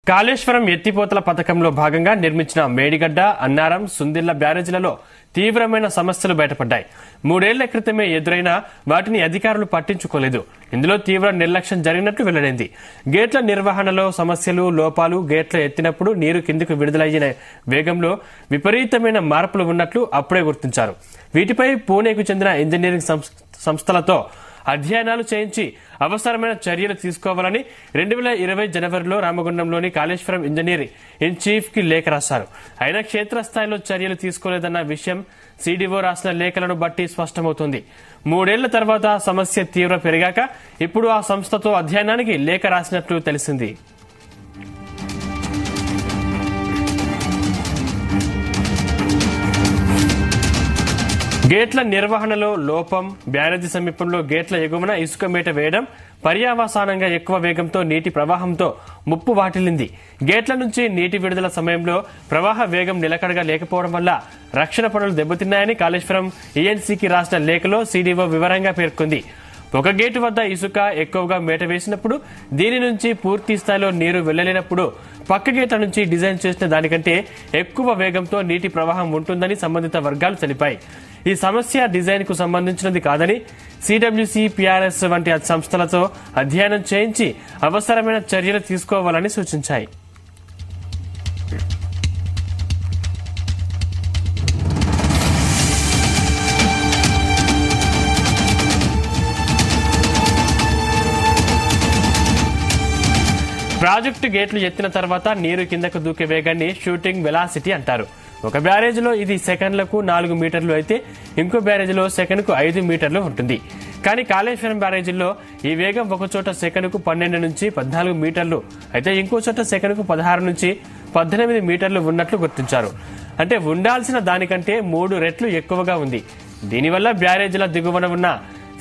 కాళేశ్వరం ఎత్తిపోతల పథకంలో భాగంగా నిర్మించిన మేడిగడ్డ, అన్నారం, సుందిళ్ల బ్యారేజీలలో తీవ్రమైన సమస్యలు బయటపడ్డాయి. 3 ఏళ్ల క్రితమే ఎదురైనా వాటిని అధికారులు పట్టించుకోలేదు. ఇందులో తీవ్ర నిర్లక్ష్యం జరిగినట్లు వెల్లడైంది. గేట్ల నిర్వహణలో సమస్యలు, లోపాలు, గేట్ల ఎత్తినప్పుడు నీరు కిందకు విడుదలయ్యిన వేగంలో విపరీతమైన మార్పులు ఉన్నట్లు అప్పుడే గుర్తించారు. వీటిపై పూణేకు చెందిన ఇంజనీరింగ్ సంస్థలతో అధ్యయనాలు చేయించి అవసరమైన చర్యలు తీసుకోవాలని 2020 జనవరిలో రామగుండంలోని కాళేశ్వరం ఇంజనీర్ ఇన్ చీఫ్ కి లేఖ రాశారు. అయినా క్షేత్రస్థాయిలో చర్యలు తీసుకోలేదన్న విషయం సిడిఓ రాసిన లేఖలను బట్టి స్పష్టమవుతోంది. 3 ఏళ్ల తర్వాత సమస్య తీవ్ర పెరిగాక ఇప్పుడు ఆ సంస్థతో అధ్యయనానికి లేఖ రాసినట్లు తెలిసింది. గేట్ల నిర్వహణలో లోపం, బ్యారేజీ సమీపంలో గేట్ల ఎగువన ఇసుక మేట వేయడం, పర్యావసానంగా ఎక్కువ వేగంతో నీటి ప్రవాహంతో ముప్పు వాటిల్లింది. గేట్ల నుంచి నీటి విడుదల సమయంలో ప్రవాహ వేగం నిలకడగా లేకపోవడం వల్ల రక్షణ పనులు దెబ్బతిన్నాయని కాళేశ్వరం ఈఎన్సీకి రాసిన లేఖలో సిడిఓ వివరంగా పేర్కొంది. ఒక గేటు వద్ద ఇసుక ఎక్కువగా మేట వేసినప్పుడు, దీని నుంచి పూర్తి స్థాయిలో నీరు వెళ్లలేనప్పుడు పక్క గేట్ల నుంచి డిజైన్ చేసిన దానికంటే ఎక్కువ వేగంతో నీటి ప్రవాహం ఉంటుందని సంబంధిత వర్గాలు తెలిపాయి. ఈ సమస్య డిజైన్ కు సంబంధించినది కాదని సిడబ్ల్యూసీ, పిఆర్ఎస్ వంటి సంస్థలతో అధ్యయనం చేయించి అవసరమైన చర్యలు తీసుకోవాలని సూచించాయి. ప్రాజెక్టు గేట్లు ఎత్తిన తర్వాత నీరు కిందకు దూకే వేగాన్ని షూటింగ్ వెలాసిటీ అంటారు. ఒక బ్యారేజీలో ఇది సెకండ్లకు 4 మీటర్లు అయితే ఇంకో బ్యారేజీలో సెకండ్కు 5 మీటర్లు ఉంటుంది. కానీ కాళేశ్వరం బ్యారేజీలో ఈ వేగం ఒకచోట సెకండ్కు 12 నుంచి 14 మీటర్లు అయితే ఇంకో చోట సెకండ్కు 16 నుంచి 18 మీటర్లు ఉన్నట్లు గుర్తించారు. అంటే ఉండాల్సిన దానికంటే 3 రెట్లు ఎక్కువగా ఉంది. దీనివల్ల బ్యారేజీల దిగువన ఉన్న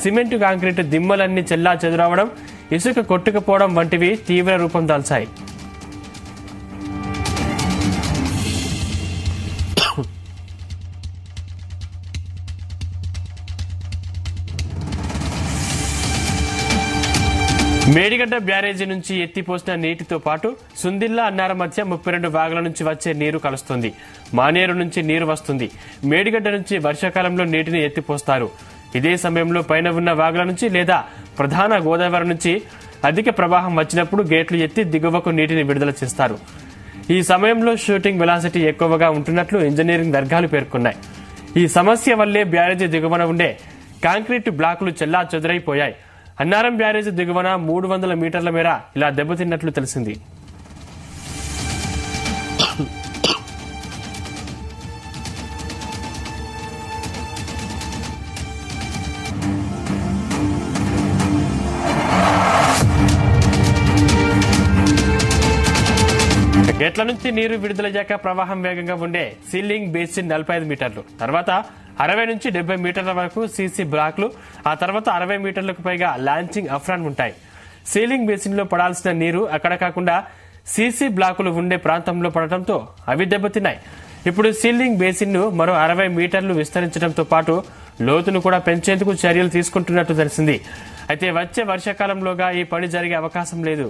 సిమెంట్, కాంక్రీటు దిమ్మలన్నీ చెల్లా చెదురవడం, ఇసుక కొట్టుకుపోవడం వంటివి తీవ్ర రూపం దాల్చాయి. మేడిగడ్డ బ్యారేజీ నుంచి ఎత్తిపోసిన నీటితో పాటు సుందిళ్ల, అన్నారం మధ్య 32 వాగుల నుంచి వచ్చే నీరు కలుస్తుంది. మానేరు నుంచి నీరు వస్తుంది. మేడిగడ్డ నుంచి వర్షాకాలంలో నీటిని ఎత్తిపోస్తారు. ఇదే సమయంలో పైన ఉన్న వాగుల నుంచి లేదా ప్రధాన గోదావరి నుంచి అధిక ప్రవాహం వచ్చినప్పుడు గేట్లు ఎత్తి దిగువకు నీటిని విడుదల చేస్తారు. ఈ సమయంలో షూటింగ్ వెలాసిటీ ఎక్కువగా ఉంటున్నట్లు ఇంజనీరింగ్ వర్గాలు పేర్కొన్నాయి. ఈ సమస్య వల్లే బ్యారేజీ దిగువన ఉండే కాంక్రీటు బ్లాకులు చెల్లా చెదురైపోయాయి. అన్నారం బ్యారేజీ దిగువన 300 మీటర్ల మేర ఇలా దెబ్బతిన్నట్లు తెలిసింది. గేట్ల నుంచి నీరు విడుదలయ్యాక ప్రవాహం వేగంగా ఉండే సీలింగ్ బేసిన్ 45 మీటర్లు, తర్వాత 60 నుంచి 70 మీటర్ల వరకు సీసీ బ్లాక్లు, ఆ తర్వాత 60 మీటర్లకు పైగా లాంచింగ్ అఫ్రాన్ ఉంటాయి. సీలింగ్ బేసిన్ లో పడాల్సిన నీరు అక్కడ కాకుండా సీసీ బ్లాకులు ఉండే ప్రాంతంలో పడటంతో అవి దెబ్బతిన్నాయి. ఇప్పుడు సీలింగ్ బేసిన్ ను మరో 60 మీటర్లు విస్తరించడంతో పాటు లోతును కూడా పెంచేందుకు చర్యలు తీసుకుంటున్నట్టు తెలిసింది. అయితే వచ్చే వర్షాకాలంలోగా ఈ పని జరిగే అవకాశం లేదు.